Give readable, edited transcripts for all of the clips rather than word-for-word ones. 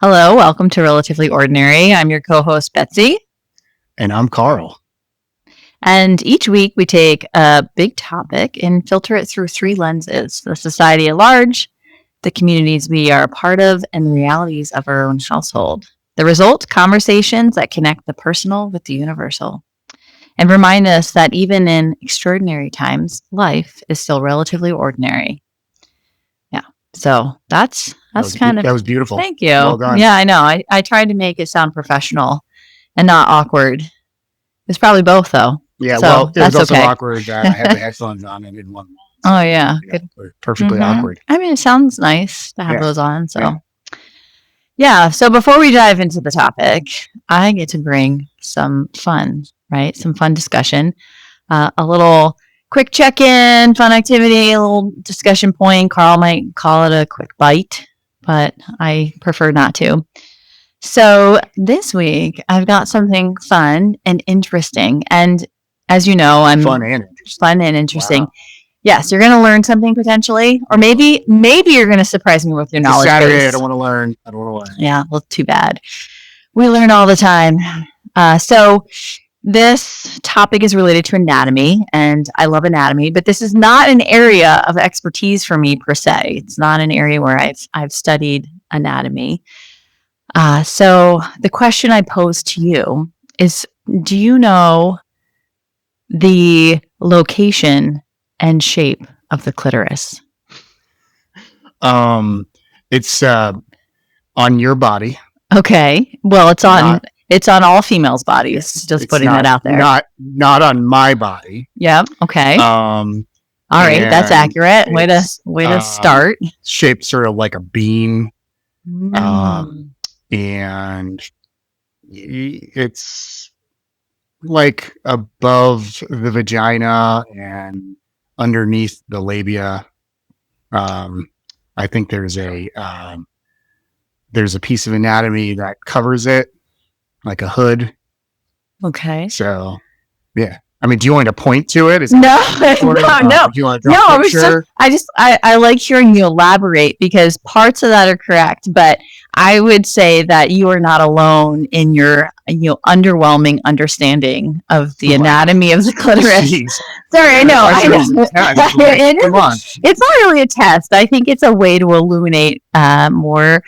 Hello, welcome to Relatively Ordinary. I'm your co-host, Betsy. And I'm Carl. And each week we take a big topic and filter it through three lenses: the society at large, the communities we are a part of, and the realities of our own household. The result, conversations that connect the personal with the universal and remind us that even in extraordinary times, life is still relatively ordinary. Yeah. So that's kind of... That was beautiful. Thank you. Well done. Yeah, I know. I tried to make it sound professional and not awkward. It's probably both, though. Yeah, So well, it was also okay. awkward that I had the headphones on and didn't want them on. Oh, yeah. Good. Perfectly awkward. I mean, it sounds nice to have Yeah. those on. So, yeah. So before we dive into the topic, I get to bring some fun, right? Some fun discussion, a little quick check-in, fun activity, a little discussion point. Carl might call it a quick bite, but I prefer not to. So this week, I've got something fun and interesting. And as you know, I'm Fun and interesting. Wow. Yes, you're going to learn something potentially, or maybe you're going to surprise me with your knowledge. It's Saturday, base. I don't want to learn. Yeah, well, too bad. We learn all the time. So this topic is related to anatomy, and I love anatomy, but this is not an area of expertise for me per se. It's not an area where I've studied anatomy. So the question I pose to you is, do you know the location and shape of the clitoris? It's on your body. Okay. Well, it's on all females' bodies. Just putting that out there. Not on my body. Yep. Okay. All right, that's accurate. Way to start. Shaped sort of like a bean. And it's like above the vagina and underneath the labia. I think there's a piece of anatomy that covers it, like a hood. Okay. So, yeah. I mean, do you want to point to it? No. Do you want to draw a picture? I like hearing you elaborate, because parts of that are correct, but I would say that you are not alone in your underwhelming understanding of the anatomy of the clitoris. Jeez. Sorry, I know. Come on. It's not really a test. I think it's a way to illuminate more,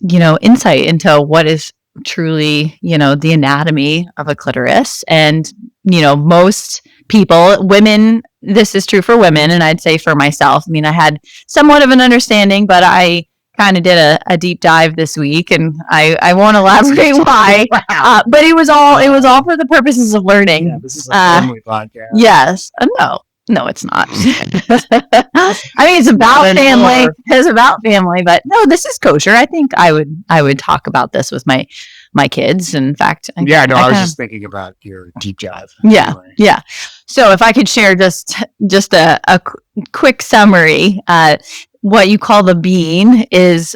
insight into what is truly, the anatomy of a clitoris. And, most people, women, this is true for women, and I'd say for myself. I mean, I had somewhat of an understanding, but I kind of did a deep dive this week, and I won't elaborate why. Wow. But it was all for the purposes of learning. Yeah, this is a family podcast. Yes. No, it's not. I mean, it's about family. It's about family, but no, this is kosher. I think I would talk about this with my kids. In fact, I was just thinking about your deep dive. Yeah, anyway. Yeah. So if I could share just a quick summary, what you call the bean is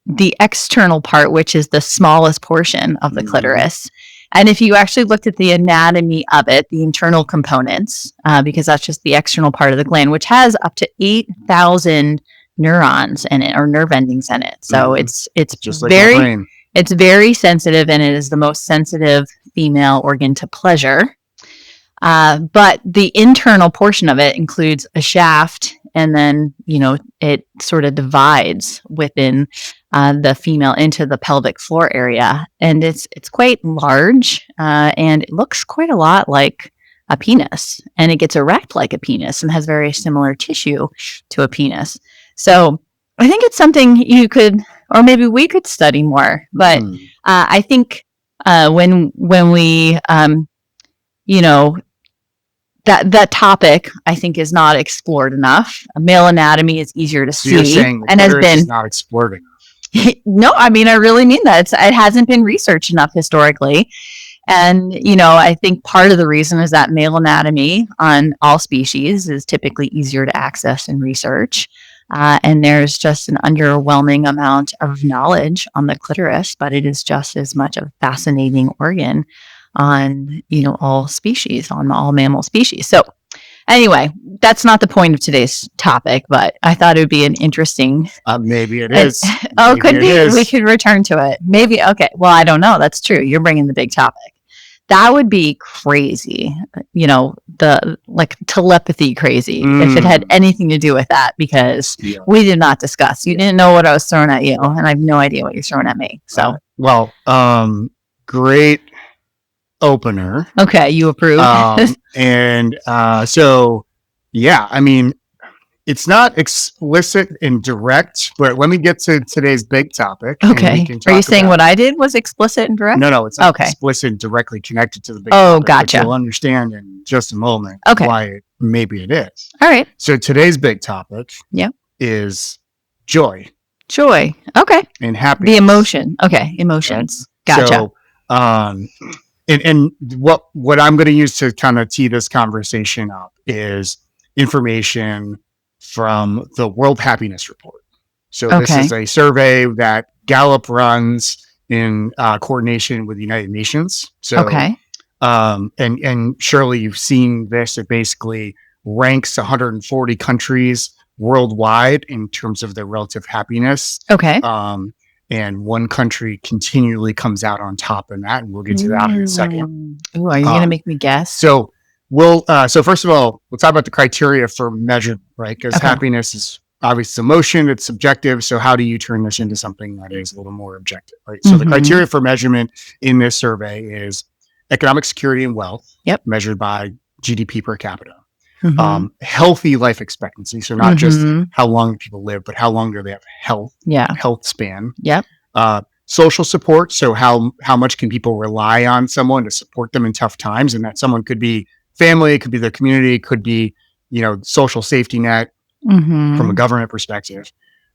the external part, which is the smallest portion of the clitoris. And if you actually looked at the anatomy of it, the internal components, because that's just the external part of the gland, which has up to 8,000 neurons in it, or nerve endings in it. So it's just like my brain. It's very sensitive, and it is the most sensitive female organ to pleasure. But the internal portion of it includes a shaft, and then, it sort of divides within the female into the pelvic floor area. And it's quite large, and it looks quite a lot like a penis, and it gets erect like a penis and has very similar tissue to a penis. So I think it's something you could, or maybe we could study more. But I think when we, that topic, I think, is not explored enough. Male anatomy is easier to see, you're saying and has been not explored enough. No, I mean, I really mean that. It hasn't been researched enough historically. And, I think part of the reason is that male anatomy on all species is typically easier to access and research. And there's just an underwhelming amount of knowledge on the clitoris, but it is just as much a fascinating organ on, all species, on all mammal species. So Anyway, that's not the point of today's topic, but I thought it would be an interesting. Maybe it is. Oh, Maybe could it be. is. We could return to it. Maybe. Okay. Well, I don't know. That's true. You're bringing the big topic. That would be crazy. The like telepathy crazy if it had anything to do with that, because we did not discuss. You didn't know what I was throwing at you, and I have no idea what you're throwing at me. So, great opener. Okay, you approve. So, yeah, I mean, it's not explicit and direct, but let me get to today's big topic. Okay. Are you saying what I did was explicit and direct? No, it's not explicit and directly connected to the big topic. Oh, gotcha. But you'll understand in just a moment why maybe it is. All right. So today's big topic is joy. Joy. Okay. And happiness. The emotion. Okay. Emotions. Right? Gotcha. So, and what I'm going to use to kind of tee this conversation up is information from the World Happiness Report. So this is a survey that Gallup runs in coordination with the United Nations. So, and surely you've seen this. It basically ranks 140 countries worldwide in terms of their relative happiness. Okay. And one country continually comes out on top in that, and we'll get to that in a second. Ooh, are you going to make me guess? So first of all, we'll talk about the criteria for measurement, right? Because happiness is obviously emotion, it's subjective. So how do you turn this into something that is a little more objective, right? So the criteria for measurement in this survey is economic security and wealth, measured by GDP per capita. Healthy life expectancy. So not just how long people live, but how long do they have health span. Social support. So how much can people rely on someone to support them in tough times? And that someone could be family, it could be their community, it could be, social safety net from a government perspective.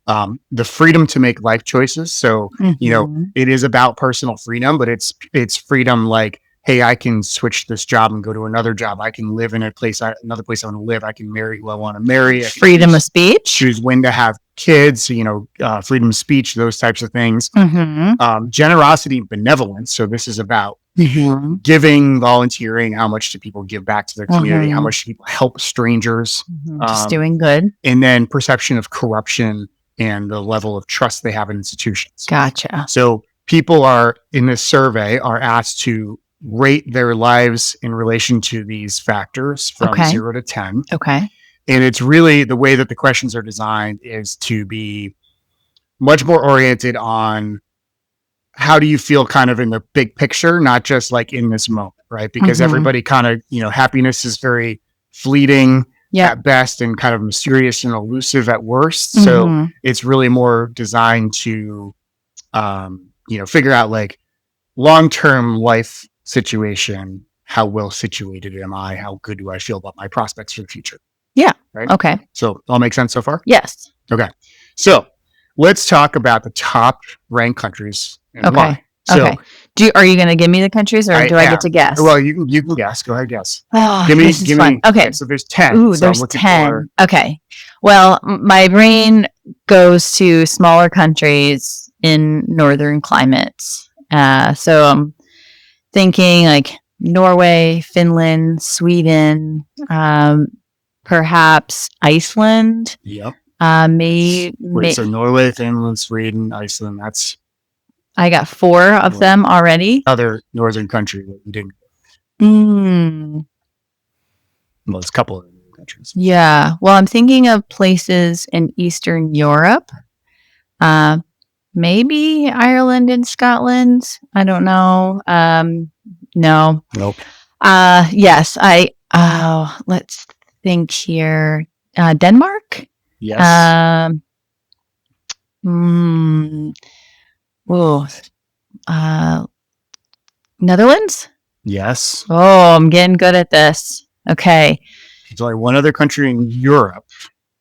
The freedom to make life choices. So, it is about personal freedom, but it's freedom like, hey, I can switch this job and go to another job. I can live in another place I want to live. I can marry who I want to marry. Freedom of speech. Choose when to have kids, freedom of speech, those types of things. Generosity and benevolence. So this is about giving, volunteering. How much do people give back to their community? How much do people help strangers? Just doing good. And then perception of corruption and the level of trust they have in institutions. Gotcha. So people in this survey are asked to rate their lives in relation to these factors from 0 to 10. Okay. And it's really the way that the questions are designed is to be much more oriented on how do you feel kind of in the big picture, not just like in this moment, right? Because everybody kind of, happiness is very fleeting at best and kind of mysterious and elusive at worst. So it's really more designed to, figure out like long-term life situation. How well situated am I? How good do I feel about my prospects for the future? Yeah. Right. Okay. So all makes sense so far? Yes. Okay. So let's talk about the top ranked countries and why. So, are you going to give me the countries, or do I get to guess? Well, you can guess. Go ahead, guess. Give me. Okay. So there's 10. Ooh, so there's 10. Okay. Well, my brain goes to smaller countries in northern climates. So I'm thinking like Norway, Finland, Sweden, perhaps Iceland. Yep. So Norway, Finland, Sweden, Iceland. I got 4 of them already. Other northern country that you didn't. Well, it's a couple of countries. Yeah. Well, I'm thinking of places in Eastern Europe. Maybe Ireland and Scotland. I don't know. No. Nope. Yes. Let's think here. Denmark. Yes. Netherlands. Yes. Oh, I'm getting good at this. Okay. There's only one other country in Europe.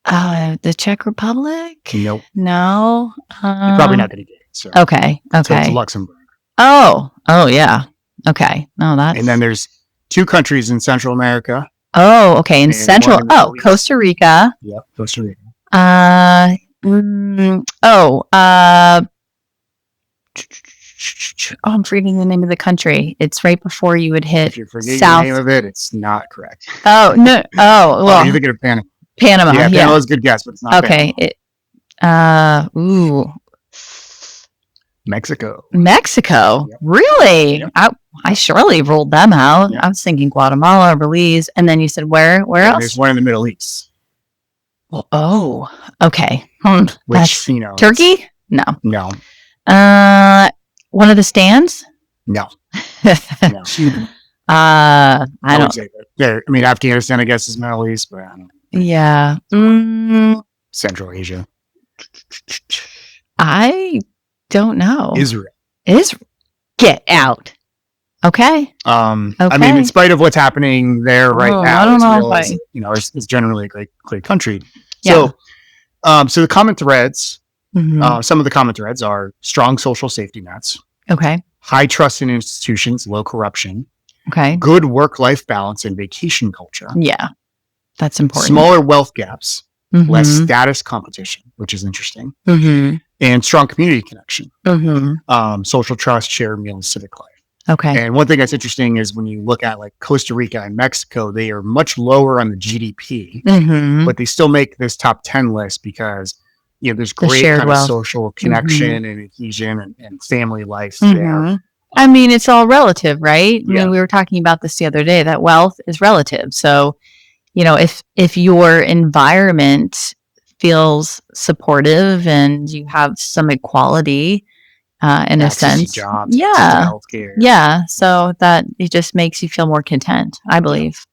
The Czech Republic? Nope. No. You're probably not going to get it. So. Okay. So it's Luxembourg. Oh, yeah. Okay. No, that's. And then there's 2 countries in Central America. Oh, okay. In Central. Costa Rica. Yep, Costa Rica. I'm forgetting the name of the country. It's right before you would hit If you're forgetting South. the name of it, it's not correct. Oh, no. Oh, well, you're thinking of Panama. Panama. Yeah, Yeah. Panama's a good guess, but it's not Okay. Panama. Mexico. Yep. Really? Yep. I surely ruled them out. Yep. I was thinking Guatemala or Belize. And then you said where else? There's one in the Middle East. Well, oh, okay. Which, you know. Turkey? No. No. One of the stands? No. No. I don't say that. There. I mean, Afghanistan, I guess, is Middle East, but I don't know. Yeah. Central Asia. I don't know. Israel. Get out. Okay. I mean, in spite of what's happening there right now, I don't know. Israel is generally a great country. So, so the common threads, some of the common threads are strong social safety nets. Okay. High trust in institutions, low corruption. Okay. Good work-life balance and vacation culture. Yeah. That's important. Smaller wealth gaps, less status competition, which is interesting. And strong community connection. Social trust, shared meals, civic life. Okay. And one thing that's interesting is when you look at like Costa Rica and Mexico, they are much lower on the GDP, but they still make this top 10 list because there's great kind of social connection and adhesion and family life there. I mean, it's all relative, right? Yeah. I mean, we were talking about this the other day, that wealth is relative. So, if your environment feels supportive and you have some equality, in a sense, jobs, healthcare. Yeah. So that it just makes you feel more content, I believe.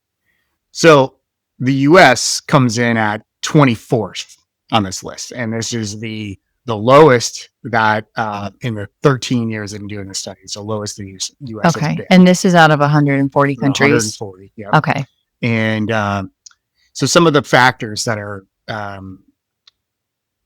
So the U.S. comes in at 24th on this list, and this is the lowest that in the 13 years I've been doing this study. So lowest the U.S. Okay, and this is out of 140 countries. 140. Yeah. Okay. And so some of the factors that are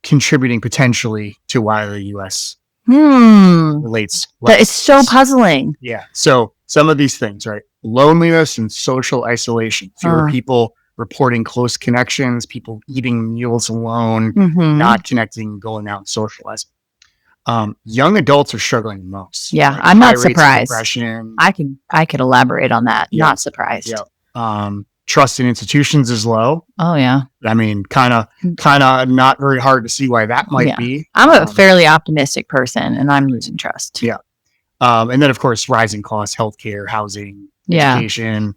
contributing potentially to why the U.S. relates. That is so puzzling. Yeah. So some of these things, right? Loneliness and social isolation. Fewer people reporting close connections, people eating meals alone, not connecting, going out and socializing. Young adults are struggling the most. Yeah, like I'm not surprised. Depression. I could elaborate on that. Yeah. Not surprised. Yeah. Trust in institutions is low. Oh yeah. I mean, kind of not very hard to see why that might be. I'm a fairly optimistic person, and I'm losing trust. Yeah. And then of course, rising costs, healthcare, housing, education,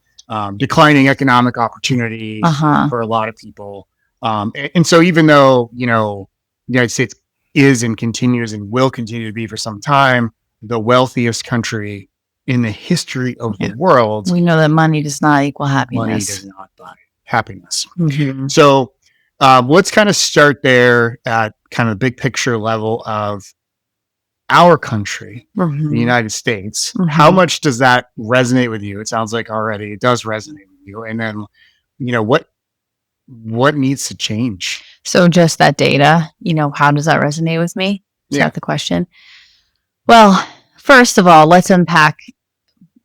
declining economic opportunity for a lot of people. And so even though, the United States is and continues and will continue to be for some time the wealthiest country in the history of the world. We know that money does not equal happiness. Money does not buy happiness. So let's kind of start there at kind of the big picture level of our country, the United States. How much does that resonate with you? It sounds like already it does resonate with you. And then, what needs to change? So just that data, how does that resonate with me? Is that the question? Well, first of all, let's unpack,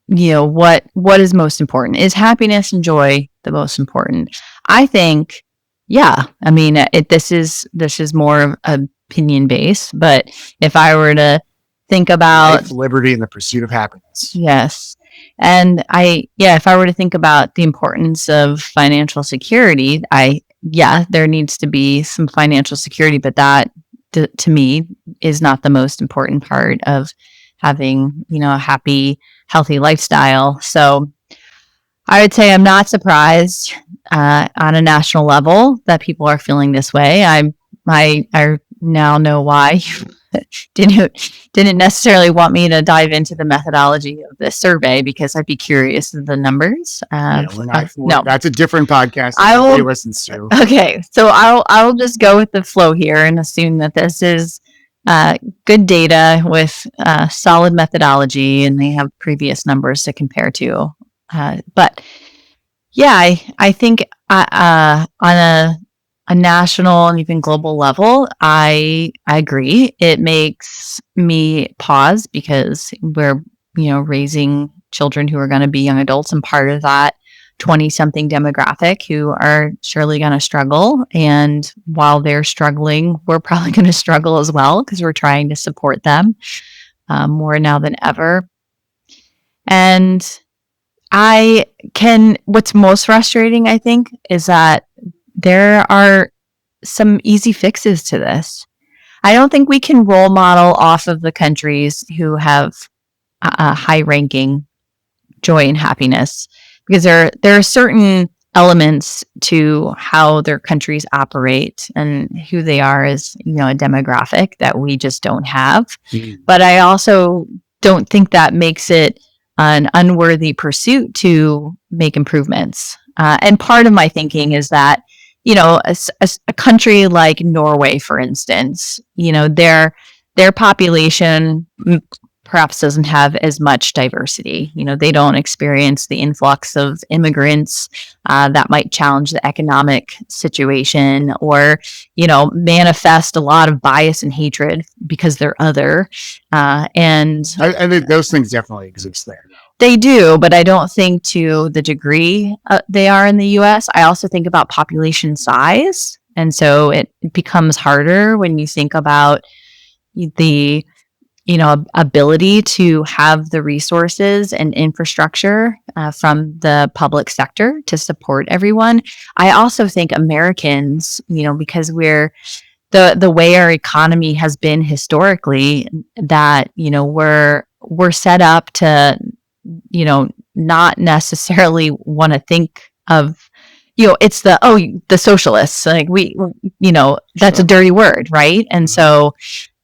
what is most important. Is happiness and joy the most important? I think, yeah. I mean, this is more opinion based, but if I were to think about life, liberty, and the pursuit of happiness. Yes. And if I were to think about the importance of financial security, there needs to be some financial security, but that to me is not the most important part of having, a happy, healthy lifestyle. So I would say I'm not surprised on a national level that people are feeling this way. I now know why you didn't necessarily want me to dive into the methodology of this survey because I'd be curious of the numbers. No, that's a different podcast. I will listen to. Okay, so I'll just go with the flow here and assume that this is good data with solid methodology, and they have previous numbers to compare to. But yeah, I think on a national and even global level, I agree. It makes me pause because we're, raising children who are going to be young adults, and part of that 20-something demographic who are surely going to struggle. And while they're struggling, we're probably going to struggle as well because we're trying to support them. more now than ever. And what's most frustrating, I think, is that there are some easy fixes to this. I don't think we can role model off of the countries who have a high ranking joy and happiness, because there are certain elements to how their countries operate and who they are as, a demographic that we just don't have. But I also don't think that makes it an unworthy pursuit to make improvements. And part of my thinking is that, a country like Norway, for instance, their population perhaps doesn't have as much diversity. They don't experience the influx of immigrants that might challenge the economic situation, or, manifest a lot of bias and hatred because they're other. And I think those things definitely exist there. They do, but I don't think to the degree they are in the US. I also think about population size. And so it becomes harder when you think about the ability to have the resources and infrastructure from the public sector to support everyone. I also think Americans, because we're the way our economy has been historically, that we're set up to not necessarily want to think of it's the socialists, like that's Sure. a dirty word, right? And so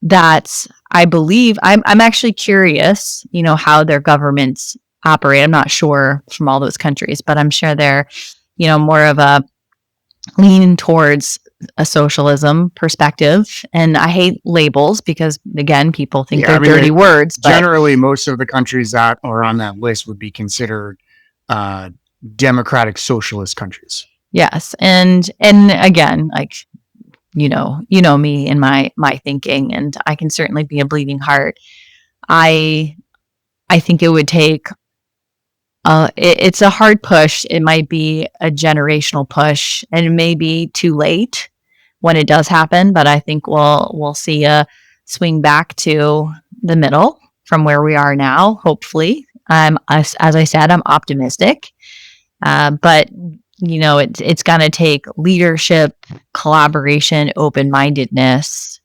that's, I believe, I'm actually curious, how their governments operate. I'm not sure from all those countries, but I'm sure they're, more of a lean towards a socialism perspective. And I hate labels because, again, people think they're dirty words. But generally, most of the countries that are on that list would be considered democratic socialist countries. Yes. And again, like, you know me and my thinking, and I can certainly be a bleeding heart. I think it would take it's a hard push. It might be a generational push, and it may be too late when it does happen, but I think we'll see a swing back to the middle from where we are now, hopefully. As I said, I'm optimistic. But it's going to take leadership, collaboration, open-mindedness,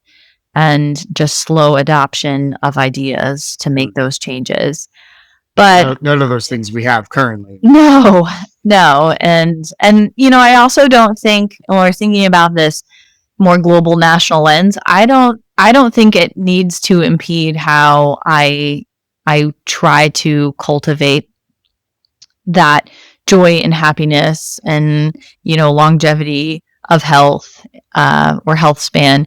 and just slow adoption of ideas to make those changes. But none of those things we have currently. No. And I also don't think, when we're thinking about this more global national lens, I don't think it needs to impede how I try to cultivate that joy and happiness and, longevity of health, or health span,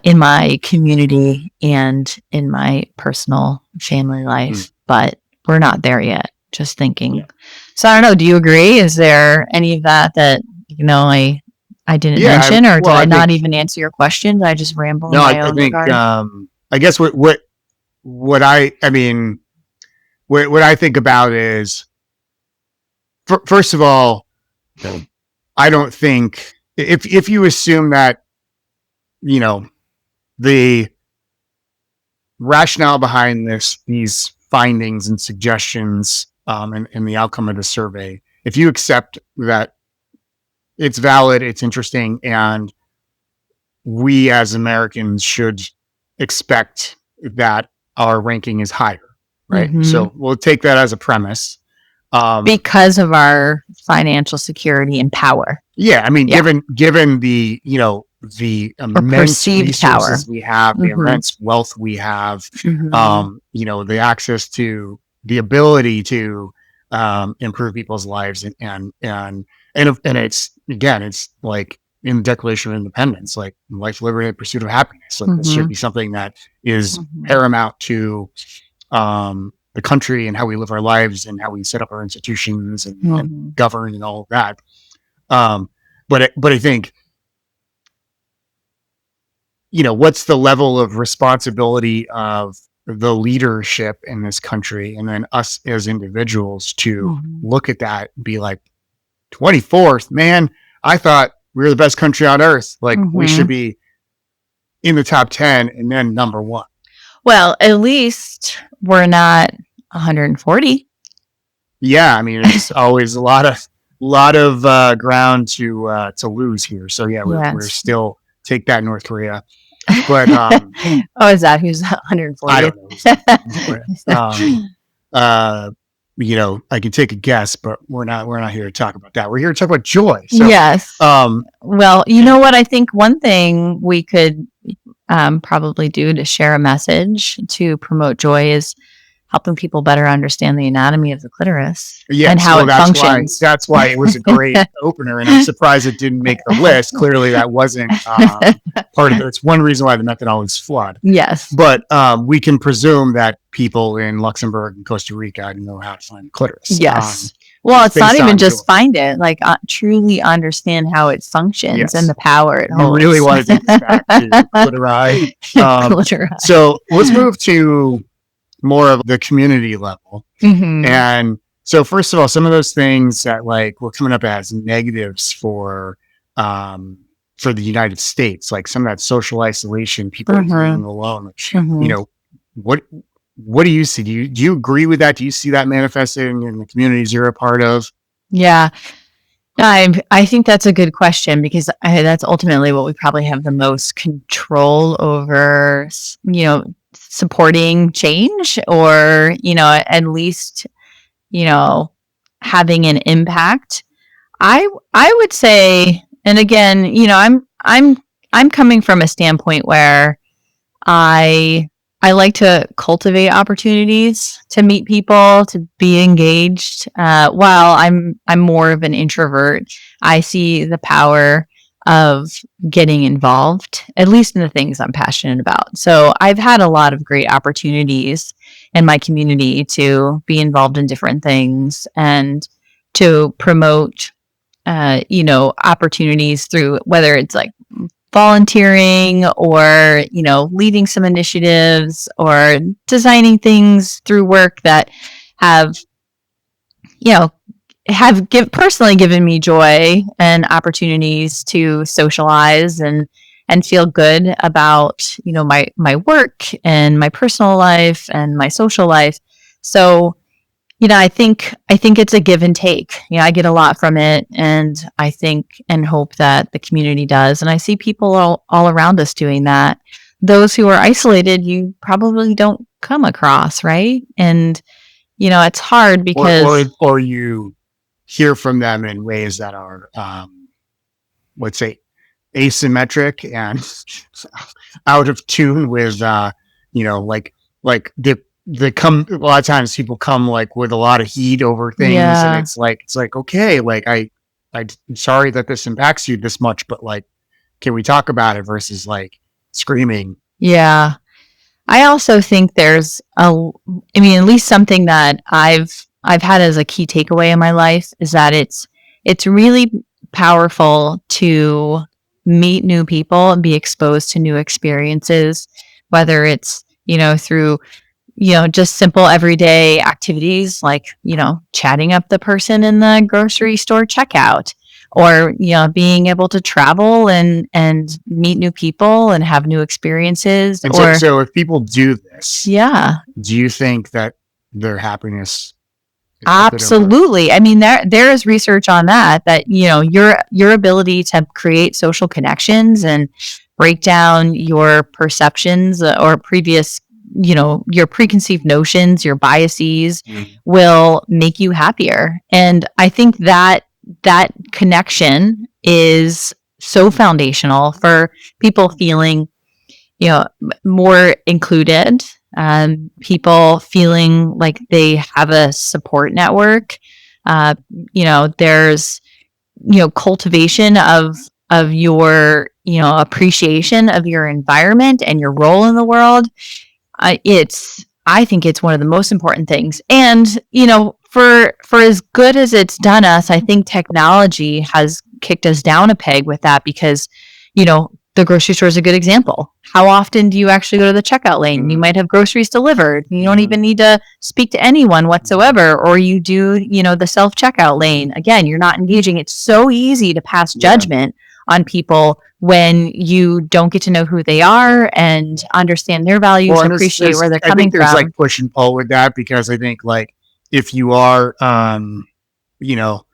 in my community and in my personal family life. But we're not there yet. Just thinking. Yeah. So I don't know. Do you agree? Is there any of that I didn't mention, or did I not even answer your question? Did I just ramble? No, I think I guess what I think about is, first of all, I don't think if you assume that the rationale behind these findings and suggestions and the outcome of the survey, if you accept that it's valid, it's interesting, and we as Americans should expect that our ranking is higher, right? Mm-hmm. So we'll take that as a premise. Because of our financial security and power. Yeah, given the the immense resources we have, the immense wealth we have, the access to the ability to improve people's lives, and it's, again, it's like in the Declaration of Independence, like life, liberty, and pursuit of happiness. Like this should be something that is paramount to the country and how we live our lives and how we set up our institutions and govern and all of that. But I think, what's the level of responsibility of the leadership in this country, and then us as individuals, to look at that and be like, 24th, man, I thought we were the best country on earth. Like we should be in the top 10 and then number one. Well, at least we're not 140. Yeah, I mean, it's always a lot of ground to lose here. So yeah, we're Yes. still take that North Korea, but Oh, is that who's I 140th? don't know who's that North Korea. Uh, I can take a guess, but we're not here to talk about that. We're here to talk about joy. So Yes. um, Well, you know what? I think one thing we could probably do to share a message to promote joy is helping people better understand the anatomy of the clitoris and yes, how well, it functions. that's why it was a great opener, and I'm surprised it didn't make the list. Clearly, that wasn't part of it. It's one reason why the methodology is flawed. Yes. But we can presume that people in Luxembourg and Costa Rica know how to find the clitoris. Yes. Well, it's not based even on just joy. find it, like truly understand how it functions Yes. and the power it You holds. really want to take this back to clitori. Clitori. So let's move to more of the community level. Mhm. And so first of all, some of those things that like were coming up as negatives for the United States, like some of that social isolation, people Mhm. being alone, Mhm. you know, what do you see? Do you agree with that? Do you see that manifesting in the communities you're a part of? Yeah. I think that's a good question because that's ultimately what we probably have the most control over, supporting change or, at least, having an impact. I would say, and again, I'm coming from a standpoint where I I like to cultivate opportunities to meet people, to be engaged. While I'm more of an introvert, I see the power of getting involved, at least in the things I'm passionate about. So I've had a lot of great opportunities in my community to be involved in different things and to promote, opportunities through whether it's like volunteering or leading some initiatives or designing things through work that have you know personally given me joy and opportunities to socialize and feel good about my work and my personal life and my social life. So I think it's a give and take. I get a lot from it, and I think and hope that the community does. And I see people all around us doing that. Those who are isolated, you probably don't come across, right? And it's hard because Or you hear from them in ways that are let's say asymmetric and out of tune with like they come a lot of times people come like with a lot of heat over things, and yeah, it's like okay, like I'm sorry that this impacts you this much, but like can we talk about it versus like screaming. yeah. I also think at least something that I've had as a key takeaway in my life is that it's really powerful to meet new people and be exposed to new experiences, whether it's, through, just simple everyday activities like, chatting up the person in the grocery store checkout or, being able to travel and meet new people and have new experiences And or, so if people do this, yeah, do you think that their happiness is a bit over? absolutely. I mean, there is research on that your ability to create social connections and break down your perceptions or previous, your preconceived notions, your biases will make you happier. And I think that connection is so foundational for people feeling, more included, people feeling like they have a support network. There's cultivation of your appreciation of your environment and your role in the world. I think it's one of the most important things. And for as good as it's done us, I think technology has kicked us down a peg with that because the grocery store is a good example. How often do you actually go to the checkout lane? You might have groceries delivered. You don't even need to speak to anyone whatsoever, or you do, the self checkout lane. Again, you're not engaging. It's so easy to pass judgment on people when you don't get to know who they are and understand their values, Well, and appreciate where they're I coming think there's from. like push and pull with that, because I think like if you are, you know,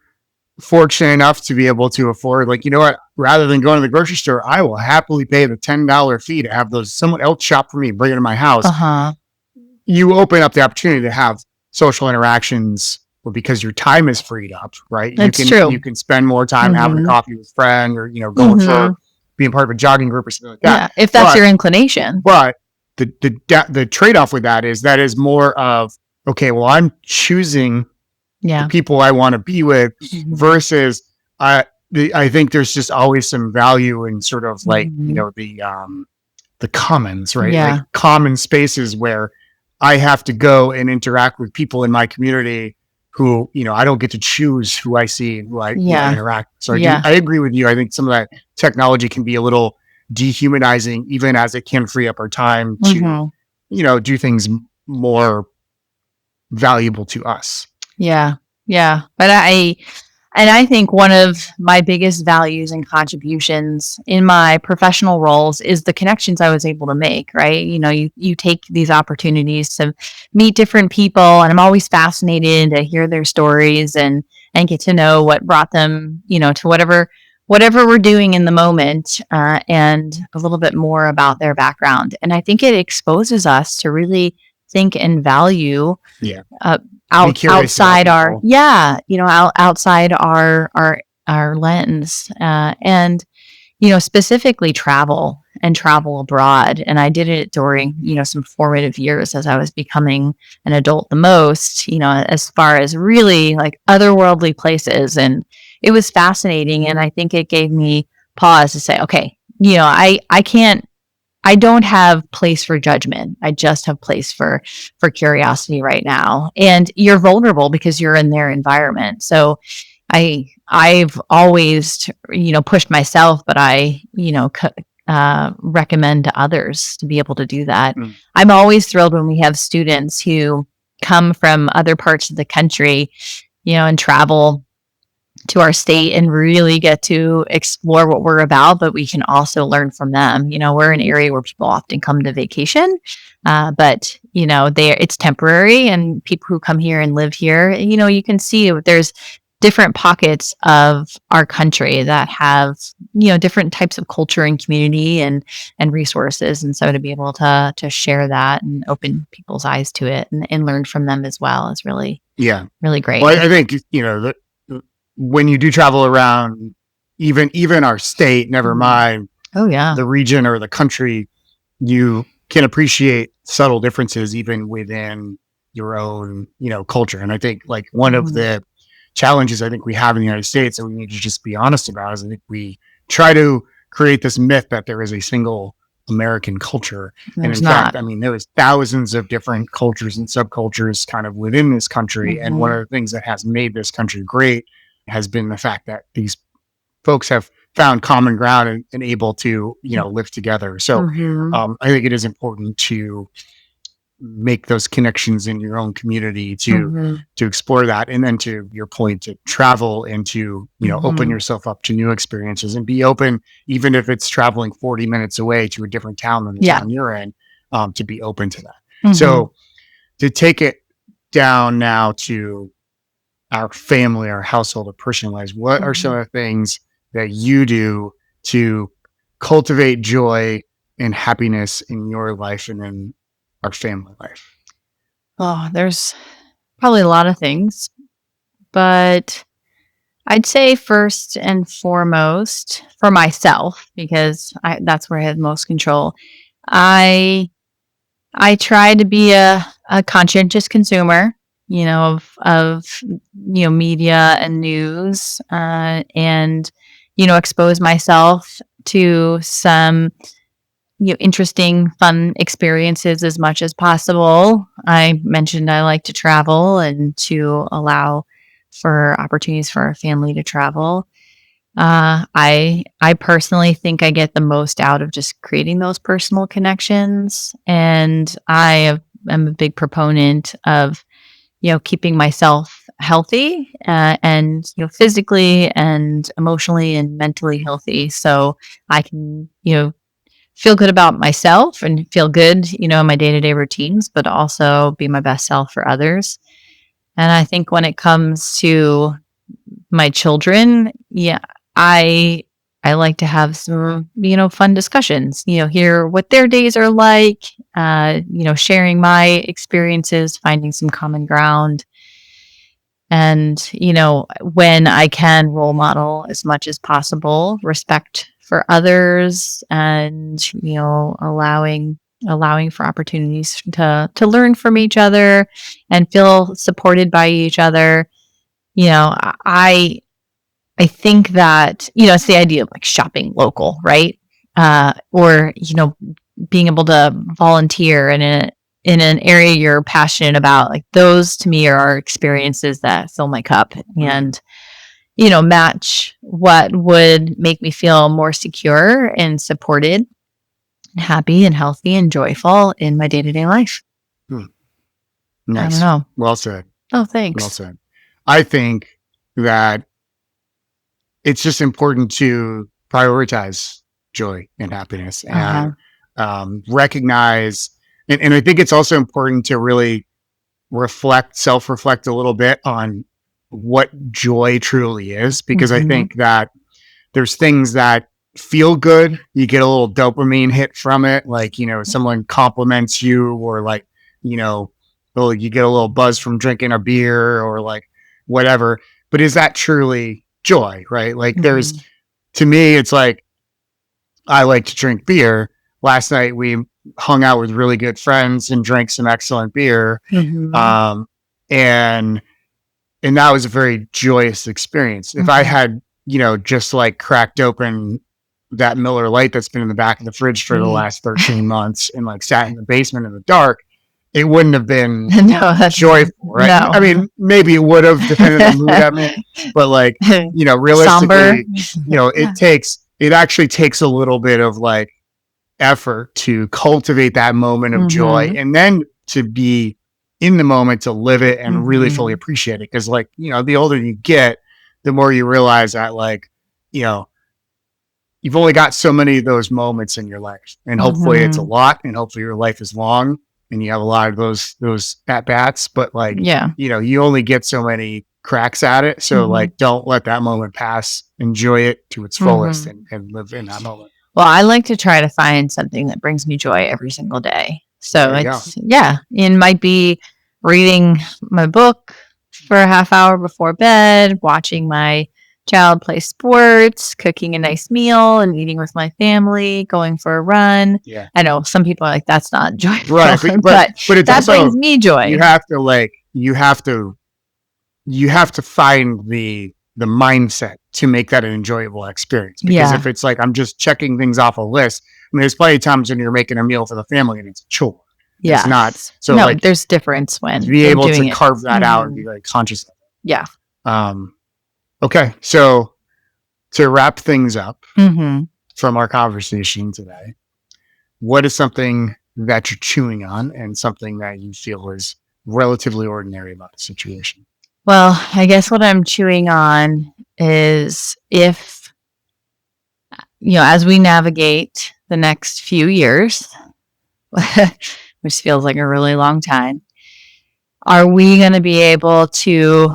fortunate enough to be able to afford, like, you know what, rather than going to the grocery store, I will happily pay the $10 fee to have those someone else shop for me, bring it to my house. Uh-huh. You open up the opportunity to have social interactions because your time is freed up, right? That's true. You can spend more time having a Mhm. coffee with a friend, or, you know, going for being part of a jogging group or something like that. Yeah, if that's your inclination. But the trade-off with that is more of, okay, well, I'm choosing the people I want to be with versus I think there's just always some value in sort of like, you know, the commons, right? Yeah. Like common spaces where I have to go and interact with people in my community who, you know, I don't get to choose who I see and who I interact. So I agree with you. I think some of that technology can be a little dehumanizing, even as it can free up our time to, you know, do things more valuable to us. Yeah. Yeah. But I think one of my biggest values and contributions in my professional roles is the connections I was able to make, right? You know, you take these opportunities to meet different people, and I'm always fascinated to hear their stories and get to know what brought them, you know, to whatever we're doing in the moment, and a little bit more about their background. And I think it exposes us to really think and value outside our outside our lens, and you know, specifically travel and travel abroad. And I did it during, you know, some formative years as I was becoming an adult the most, you know, as far as really like otherworldly places. And it was fascinating, and I think it gave me pause to say, okay, you know, I don't have place for judgment. I just have place for curiosity right now. And you're vulnerable because you're in their environment. So I've always, you know, pushed myself, but I, you know, recommend to others to be able to do that. I'm always thrilled when we have students who come from other parts of the country, you know, and travel to our state and really get to explore what we're about, but we can also learn from them. You know, we're an area where people often come to vacation, but you know, it's temporary, and people who come here and live here, you know, you can see there's different pockets of our country that have, you know, different types of culture and community and resources. And so to be able to share that and open people's eyes to it and learn from them as well is really, really great. Well, I think, you know, when you do travel around, even our state, never mind the region or the country, you can appreciate subtle differences even within your own, you know, culture. And I think like one of the challenges I think we have in the United States, and we need to just be honest about, is I think we try to create this myth that there is a single American culture. And in fact, I mean, there is thousands of different cultures and subcultures kind of within this country. And one of the things that has made this country great has been the fact that these folks have found common ground and able to, you know, live together. So I think it is important to make those connections in your own community to explore that, and then to your point, to travel and to, you know, open yourself up to new experiences and be open, even if it's traveling 40 minutes away to a different town than the town you're in, to be open to that. So to take it down now to our family, our household, our personal lives, what are some of the things that you do to cultivate joy and happiness in your life and in our family life? Oh, there's probably a lot of things, but I'd say first and foremost for myself, because that's where I have most control. I try to be a conscientious consumer, you know, of you know, media and news, and you know, expose myself to some, you know, interesting, fun experiences as much as possible. I mentioned I like to travel and to allow for opportunities for our family to travel. I personally think I get the most out of just creating those personal connections, and am a big proponent of, you know, keeping myself healthy, and physically and emotionally and mentally healthy, so I can feel good about myself and feel good in my day-to-day routines, but also be my best self for others. And I think when it comes to my children, yeah, I I like to have some, fun discussions, hear what their days are like, sharing my experiences, finding some common ground. And, when I can role model as much as possible, respect for others and, allowing for opportunities to learn from each other and feel supported by each other. I think that, it's the idea of like shopping local, right? Or, being able to volunteer in an area you're passionate about. Like those to me are experiences that fill my cup and, match what would make me feel more secure and supported, and happy and healthy and joyful in my day-to-day life. Hmm. I don't Nice. know. Well said. Oh, Well thanks. said. I think that it's just important to prioritize joy and happiness Uh-huh. and recognize. And I think it's also important to really self reflect a little bit on what joy truly is, because I Mhm. think that there's things that feel good. You get a little dopamine hit from it. Like, someone compliments you, or like, you know, you get a little buzz from drinking a beer or like whatever. But is that truly joy? Right. Like Mhm. to me, it's like, I like to drink beer. Last night we hung out with really good friends and drank some excellent beer. Mhm. Um, and that was a very joyous experience. If I Mhm. had, just like cracked open that Miller Lite that's been in the back of the fridge for the Mm. last 13 months and like sat in the basement in the dark, it wouldn't have been No, that's joyful, right? no. I mean, maybe it would have depended on the mood I'm in, but like, Somber. realistically, it actually takes a little bit of like effort to cultivate that moment of joy, Mhm. and then to be in the moment, to live it and really fully Mhm. appreciate it. Cause like, the older you get, the more you realize that like, you know, you've only got so many of those moments in your life. And hopefully it's a Mhm. lot, and hopefully your life is long and you have a lot of those at bats, but like, Yeah. you only get so many cracks at it. So Mhm. like, don't let that moment pass. Enjoy it to its fullest, Mhm. and live in that moment. Well, I like to try to find something that brings me joy every single day. So There you go. it's, yeah, it might be reading my book for a half hour before bed, watching my child play sports, cooking a nice meal and eating with my family, going for a run. Yeah. I know some people are like, that's not joyful, Right. But but it's that brings also, me joy. you have to like, you have to find the mindset to make that an enjoyable experience. Because Yeah. if it's like, I'm just checking things off a list, I mean, there's plenty of times when you're making a meal for the family and it's a chore. It's not. Yes. So No, like, there's difference to when be able to doing it. carve that out and be Mhm. like conscious of Yeah. it. Okay. So to wrap things up Hmm. from our conversation today, what is something that you're chewing on and something that you feel is relatively ordinary about the situation? Well, I guess what I'm chewing on is if, as we navigate the next few years, which feels like a really long time, are we going to be able to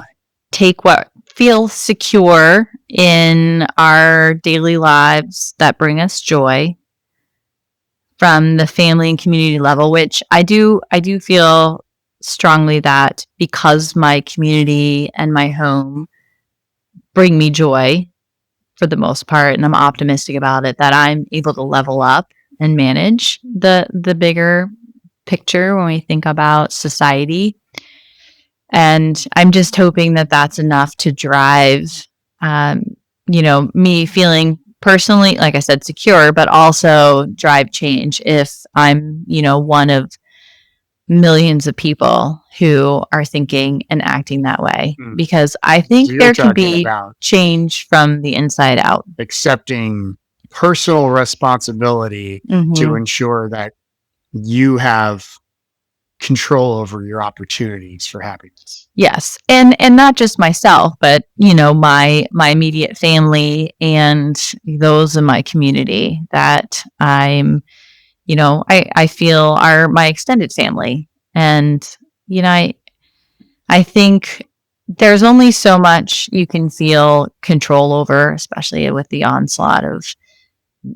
take what feels secure in our daily lives that bring us joy from the family and community level, which I do feel strongly that because my community and my home bring me joy for the most part, and I'm optimistic about it, that I'm able to level up and manage the bigger picture when we think about society. And I'm just hoping that that's enough to drive, um, me feeling personally, like I said, secure, but also drive change if I'm, one of millions of people who are thinking and acting that way. Hmm. Because I So think you're there can talking be about change from the inside out. accepting personal responsibility to Mhm. ensure that you have control over your opportunities for happiness. Yes. And not just myself, but my immediate family and those in my community that I feel are my extended family. And I think there's only so much you can feel control over, especially with the onslaught of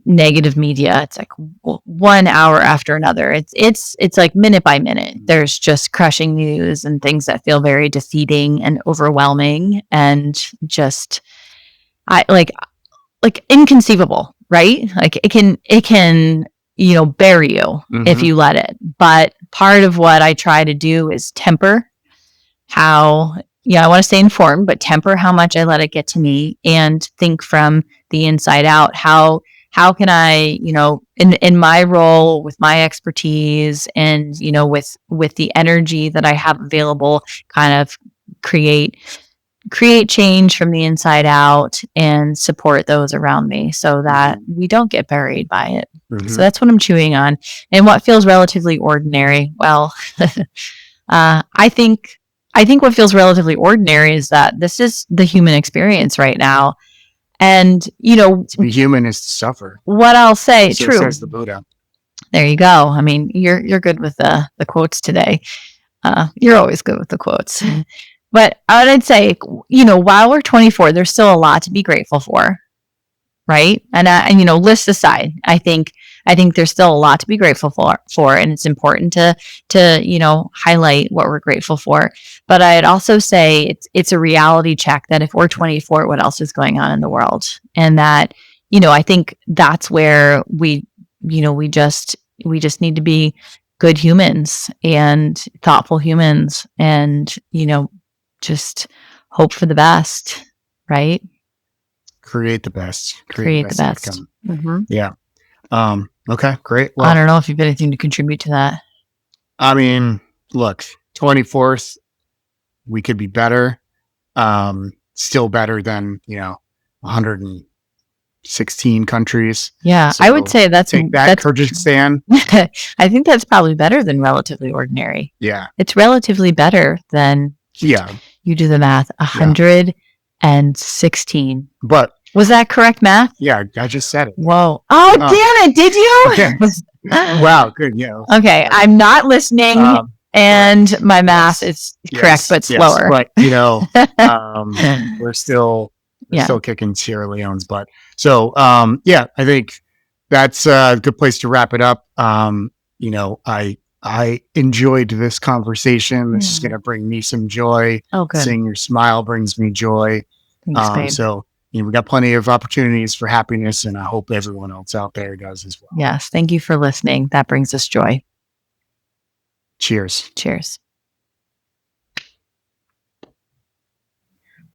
negative media. It's like 1 hour after another. It's like minute by minute. There's just crushing news and things that feel very defeating and overwhelming and just I like inconceivable, right? Like it can bury you if you let it. But part of what I try to do is temper how I want to stay informed, but temper how much I let it get to me and think from the inside out. How can I, in my role with my expertise and, with the energy that I have available, kind of create change from the inside out and support those around me so that we don't get buried by it. So that's what I'm chewing on. And what feels relatively ordinary, well, I think what feels relatively ordinary is that this is the human experience right now. And, to be human is to suffer. What I'll say, So true. says the Buddha. There you go. I mean, you're good with the quotes today. You're always good with the quotes. But I'd say, while we're 24, there's still a lot to be grateful for, right? And list aside, I think there's still a lot to be grateful for, and it's important to highlight what we're grateful for. But I'd also say it's a reality check that if we're 24, what else is going on in the world, and that I think that's where we just need to be good humans and thoughtful humans, and just hope for the best, right? Create the best. Create the best. Yeah. Okay, great. Well, I don't know if you've anything to contribute to that. I mean, look, 24th, we could be better. Still better than, 116 countries. Yeah, So I would say that's Kyrgyzstan. I think that's probably better than relatively ordinary. Yeah. It's relatively better than, you do the math, 116. But was that correct math? Yeah, I just said it. Whoa. Oh, damn it. Did you? Okay. Wow, good. Yeah. Okay, I'm not listening, and my math is correct, but slower. But, we're still kicking Sierra Leone's butt. So, I think that's a good place to wrap it up. I enjoyed this conversation. This is going to bring me some joy. Oh, good. Seeing your smile brings me joy. Thanks, babe. So, we got plenty of opportunities for happiness, and I hope everyone else out there does as well. Yes. Thank you for listening. That brings us joy. Cheers. Cheers.